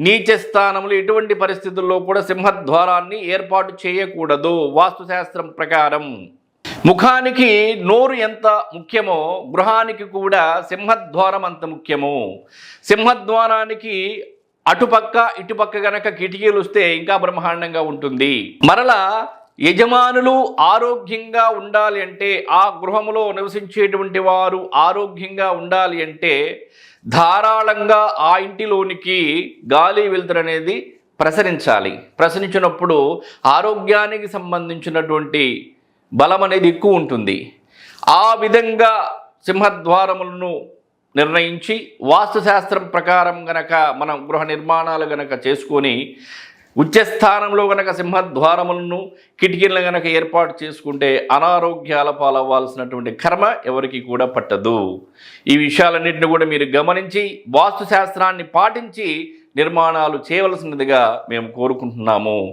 నీచ స్థానములు ఎటువంటి పరిస్థితుల్లో కూడా సింహద్వారాన్ని ఏర్పాటు చేయకూడదు వాస్తుశాస్త్రం ప్రకారం. ముఖానికి నోరు ఎంత ముఖ్యమో గృహానికి కూడా సింహద్వారం అంత ముఖ్యము. సింహద్వారానికి అటుపక్క ఇటుపక్క గనక కిటికీలు వస్తే ఇంకా బ్రహ్మాండంగా ఉంటుంది. మరలా యజమానులు ఆరోగ్యంగా ఉండాలి అంటే, ఆ గృహములో నివసించేటువంటి వారు ఆరోగ్యంగా ఉండాలి అంటే ధారాళంగా ఆ ఇంటిలోనికి గాలి వెలుతురు అనేది ప్రసరించాలి. ప్రసరించినప్పుడు ఆరోగ్యానికి సంబంధించినటువంటి బలం అనేది ఎక్కువ ఉంటుంది. ఆ విధంగా సింహద్వారములను నిర్ణయించి వాస్తుశాస్త్రం ప్రకారం గనక మనం గృహ నిర్మాణాలు గనక చేసుకొని ఉచ్చస్థానంలో గనక సింహద్వారములను కిటికీలను గనక ఏర్పాటు చేసుకుంటే అనారోగ్యాల పాలవ్వాల్సినటువంటి కర్మ ఎవరికి కూడా పట్టదు. ఈ విషయాలన్నింటినీ కూడా మీరు గమనించి వాస్తుశాస్త్రాన్ని పాటించి నిర్మాణాలు చేయవలసినదిగా మేము కోరుకుంటున్నాము.